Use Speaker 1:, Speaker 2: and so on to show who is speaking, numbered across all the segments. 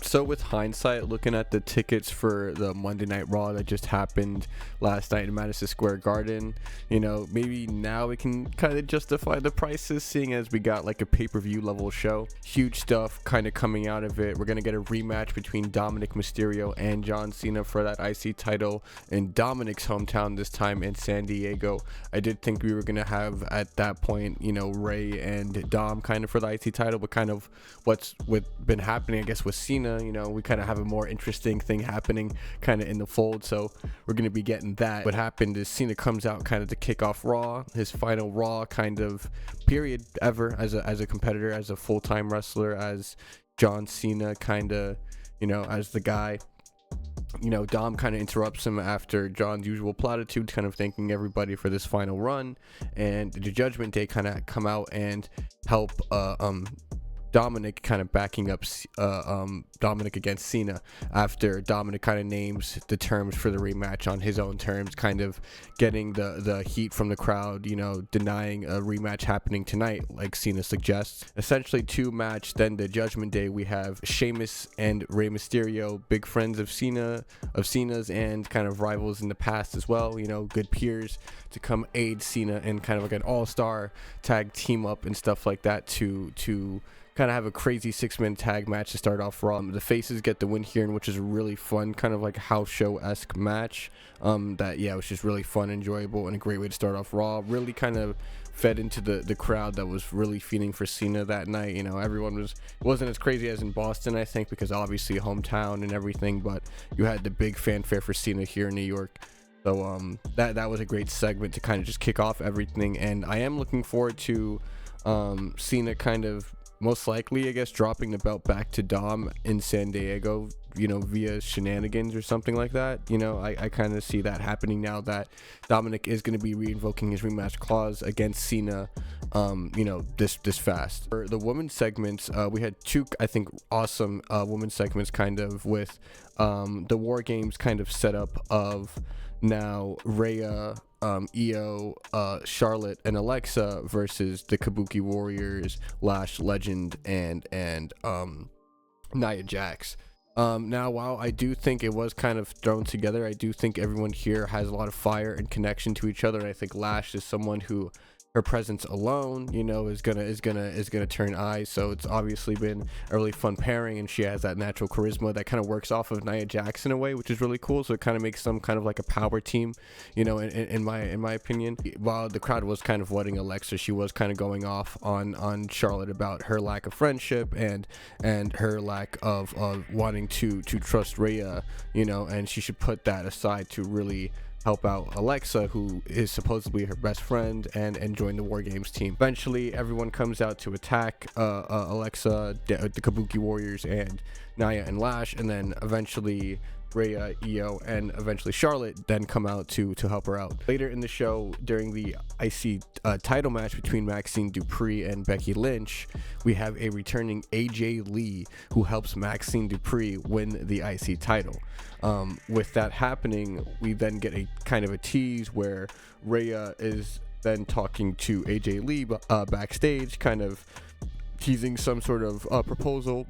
Speaker 1: So with hindsight, looking at the tickets for the Monday Night Raw that just happened last night in Madison Square Garden, maybe now we can kind of justify the prices, seeing as we got like a pay-per-view level show. Huge stuff kind of coming out of it. We're going to get a rematch between Dominic Mysterio and John Cena for that IC title in Dominic's hometown, this time in San Diego. I did think we were going to have at that point, Ray and Dom kind of for the IC title, but kind of what's been happening, I guess, with Cena, we kind of have a more interesting thing happening kind of in the fold, so we're going to be getting that. What happened is Cena comes out kind of to kick off Raw, his final Raw kind of period ever as a competitor, as a full-time wrestler, as John Cena kind of, as the guy. Dom kind of interrupts him after John's usual platitude, kind of thanking everybody for this final run, and the Judgment Day kind of come out and help Dominic kind of backing up Dominic against Cena, after Dominic kind of names the terms for the rematch on his own terms, kind of getting the heat from the crowd, denying a rematch happening tonight like Cena suggests. Essentially two match, then the Judgment Day, we have Sheamus and Rey Mysterio, big friends of Cena's and kind of rivals in the past as well, good peers, to come aid Cena in kind of like an all-star tag team up and stuff like that to kind of have a crazy 6-man tag match to start off Raw. The faces get the win here, which is a really fun kind of like house show-esque match. It was just really fun, enjoyable, and a great way to start off Raw. Really kind of fed into the crowd that was really feeding for Cena that night. Everyone wasn't as crazy as in Boston, I think, because obviously hometown and everything, but you had the big fanfare for Cena here in New York. So that was a great segment to kind of just kick off everything, and I am looking forward to Cena kind of most likely, I guess, dropping the belt back to Dom in San Diego, via shenanigans or something like that. I kind of see that happening now that Dominic is going to be reinvoking his rematch clause against Cena, this fast. For the women's segments, we had two, I think, awesome women's segments kind of with the War Games kind of setup of now Rhea, Io, Charlotte, and Alexa versus the Kabuki Warriors, Lash Legend, and Nia Jax. Now, while I do think it was kind of thrown together, I do think everyone here has a lot of fire and connection to each other. I think Lash is someone who, her presence alone, is gonna turn eyes. So it's obviously been a really fun pairing, and she has that natural charisma that kind of works off of Nia Jax in a way, which is really cool. So it kind of makes them kind of like a power team, in my opinion. While the crowd was kind of letting Alexa, she was kind of going off on Charlotte about her lack of friendship and her lack of wanting to trust Rhea, and she should put that aside to really help out Alexa, who is supposedly her best friend, and join the War Games team. Eventually, everyone comes out to attack Alexa, the Kabuki Warriors, and Nia and Lash, and then eventually Rhea, Io, and eventually Charlotte then come out to help her out. Later in the show, during the IC title match between Maxine Dupree and Becky Lynch, we have a returning AJ Lee who helps Maxine Dupree win the IC title. With that happening, we then get a kind of a tease where Rhea is then talking to AJ Lee backstage, kind of teasing some sort of proposal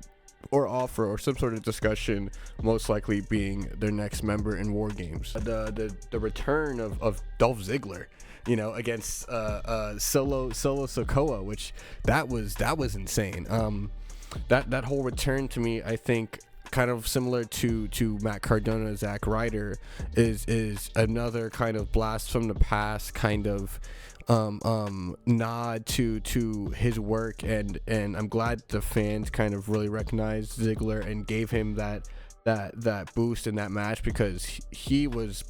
Speaker 1: or offer or some sort of discussion, most likely being their next member in War Games. The return of Dolph Ziggler, against Solo Sikoa, which that was insane. That whole return, to me, I think, kind of similar to Matt Cardona, Zack Ryder, is another kind of blast from the past, kind of nod to his work, and I'm glad the fans kind of really recognized Ziggler and gave him that boost in that match, because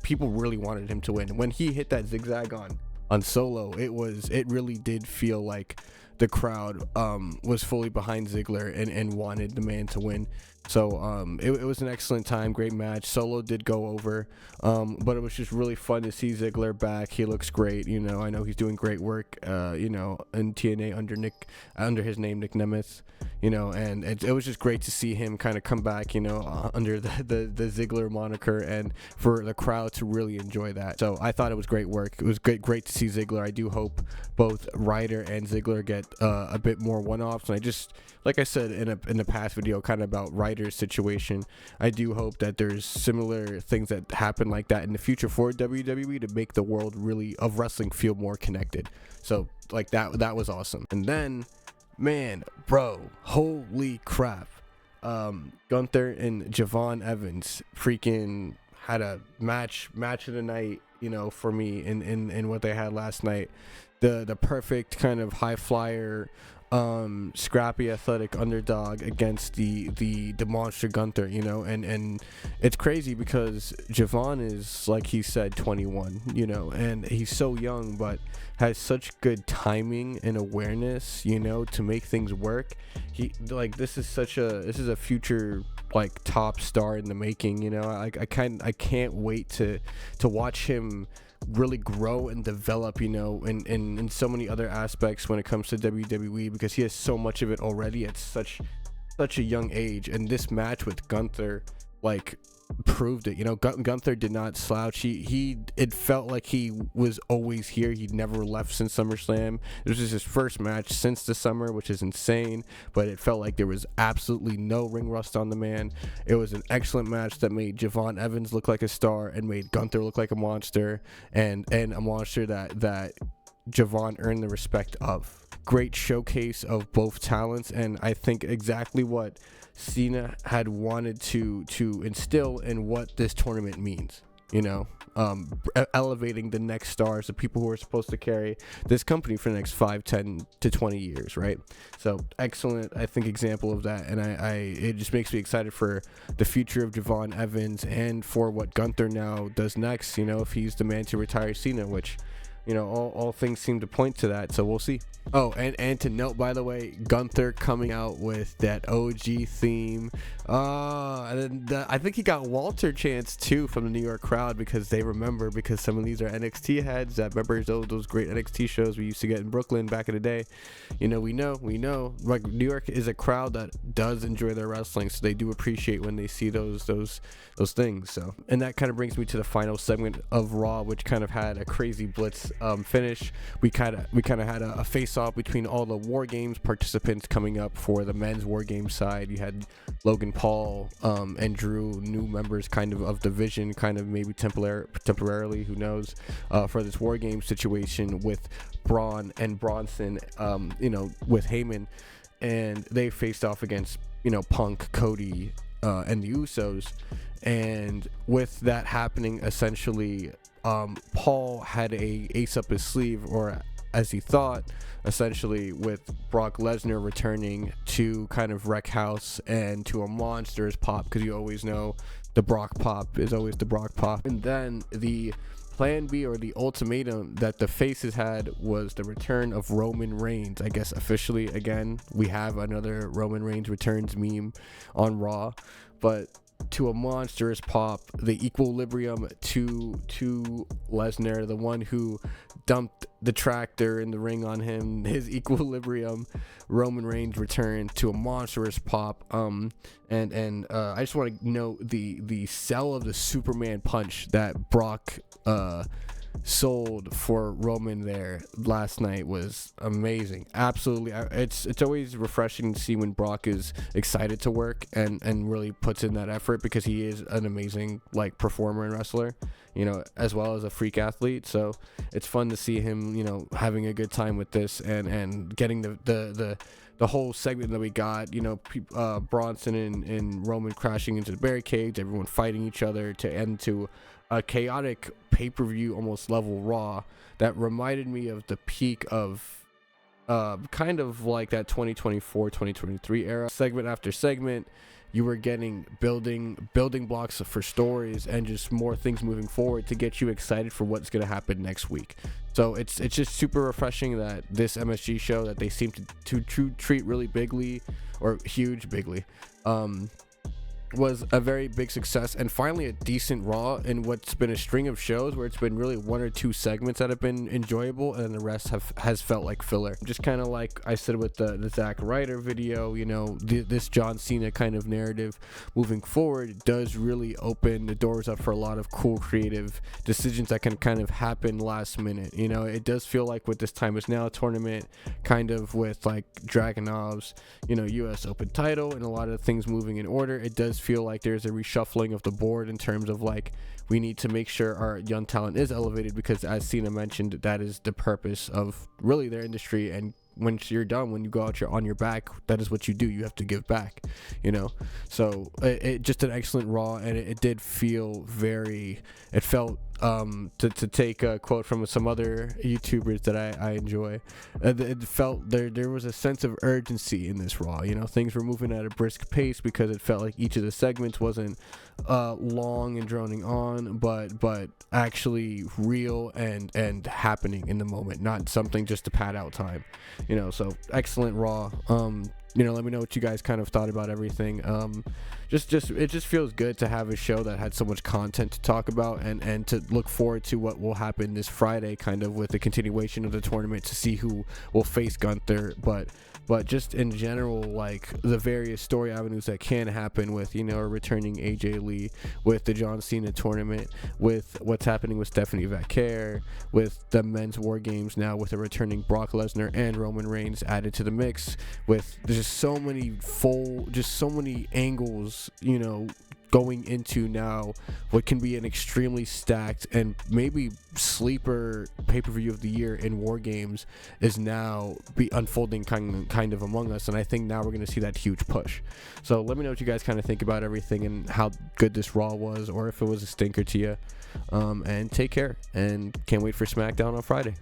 Speaker 1: people really wanted him to win. When he hit that zigzag on Solo, it really did feel like the crowd was fully behind Ziggler and wanted the man to win. So it was an excellent time, great match. Solo did go over, but it was just really fun to see Ziggler back. He looks great. I know he's doing great work, in TNA under his name, Nick Nemeth, and it was just great to see him kind of come back, under the Ziggler moniker, and for the crowd to really enjoy that. So I thought it was great work. It was great to see Ziggler. I do hope both Ryder and Ziggler get get a bit more one-offs. And I just, like I said in the past video, kind of about Ryder's situation, I do hope that there's similar things that happen like that in the future for WWE to make the world really of wrestling feel more connected. So like that was awesome. And then, man, bro, holy crap, Gunther and Javon Evans freaking had a match of the night, you know, for me in what they had last night. The perfect kind of high flyer, scrappy athletic underdog against the monster Gunther, you know. And it's crazy because Javon is, like he said, 21, you know, and he's so young but has such good timing and awareness, you know, to make things work. He, like, this is a future like top star in the making, you know. I can't wait to watch him really grow and develop, you know, in so many other aspects when it comes to WWE, because he has so much of it already at such a young age. And this match with Gunther, like, proved it, you know. Gunther did not slouch. It felt like he was always here. He'd never left since SummerSlam. This was his first match since the summer, which is insane, but it felt like there was absolutely no ring rust on the man. It was an excellent match that made Javon Evans look like a star and made Gunther look like a monster, and a monster that Javon earned the respect of. Great showcase of both talents, and I think exactly what Cena had wanted to instill in what this tournament means, you know. Elevating the next stars, the people who are supposed to carry this company for the next 5, 10 to 20 years, right? So excellent, I think, example of that. And it just makes me excited for the future of Javon Evans and for what Gunther now does next, you know, if he's the man to retire Cena, which, you know, all things seem to point to that, so we'll see. Oh, and to note, by the way, Gunther coming out with that OG theme. And then I think he got Walter chants too from the New York crowd, because they remember, because some of these are NXT heads that remember those great NXT shows we used to get in Brooklyn back in the day. You know, we know, like, New York is a crowd that does enjoy their wrestling, so they do appreciate when they see those things. So, and that kind of brings me to the final segment of Raw, which kind of had a crazy blitz finish. We kind of had a face off between all the War Games participants coming up. For the men's War Games side, you had Logan Paul and Drew, new members kind of division, kind of maybe temporarily, who knows, for this War Games situation with Braun and Bronson, you know, with Heyman, and they faced off against, you know, Punk, Cody, and the Usos. And with that happening, essentially, Paul had a ace up his sleeve, or as he thought, essentially, with Brock Lesnar returning to kind of wreck house and to a monstrous pop, because you always know the Brock pop is always the Brock pop. And then the plan B, or the ultimatum that the faces had, was the return of Roman Reigns. I guess officially, again, we have another Roman Reigns returns meme on Raw, but to a monstrous pop, the equilibrium to Lesnar, the one who dumped the tractor in the ring on him, his equilibrium. Roman Reigns returned to a monstrous pop. And I just want to note the sell of the Superman punch that Brock sold for Roman there last night was amazing. Absolutely. It's always refreshing to see when Brock is excited to work and really puts in that effort, because he is an amazing, like, performer and wrestler, you know, as well as a freak athlete. So it's fun to see him, you know, having a good time with this and getting the whole segment that we got, you know, Bronson and Roman crashing into the barricades, everyone fighting each other to end to a chaotic pay-per-view almost level Raw that reminded me of the peak of kind of like that 2024-2023 era. Segment after segment, you were getting building blocks for stories and just more things moving forward to get you excited for what's going to happen next week. So it's just super refreshing that this MSG show, that they seem to treat really bigly, or huge bigly, was a very big success and finally a decent Raw in what's been a string of shows where it's been really one or two segments that have been enjoyable and the rest has felt like filler. Just kind of like I said with the Zack Ryder video, you know, this John Cena kind of narrative moving forward does really open the doors up for a lot of cool creative decisions that can kind of happen last minute. You know, it does feel like with this Time Is Now tournament, kind of with like Dragunov's, you know, US Open title and a lot of things moving in order, it does feel like there's a reshuffling of the board in terms of like we need to make sure our young talent is elevated, because as Cena mentioned, that is the purpose of really their industry. And once you're done, when you go out on your back, that is what you do. You have to give back, you know. So it just an excellent Raw, and it did feel it felt to take a quote from some other YouTubers that I enjoy, it felt there was a sense of urgency in this Raw. You know, things were moving at a brisk pace because it felt like each of the segments wasn't long and droning on, but actually real and happening in the moment, not something just to pad out time. You know, so excellent Raw. You know, let me know what you guys kind of thought about everything. It just feels good to have a show that had so much content to talk about and to look forward to what will happen this Friday, kind of with the continuation of the tournament, to see who will face Gunther. But just in general, like the various story avenues that can happen with, you know, a returning AJ Lee, with the John Cena tournament, with what's happening with Stephanie Vaquer, with the men's War Games now with a returning Brock Lesnar and Roman Reigns added to the mix, with there's so many angles, you know, going into now what can be an extremely stacked and maybe sleeper pay-per-view of the year in War Games is now be unfolding kind of among us, and I think now we're going to see that huge push. So let me know what you guys kind of think about everything and how good this Raw was, or if it was a stinker to you, and take care, and can't wait for SmackDown on Friday.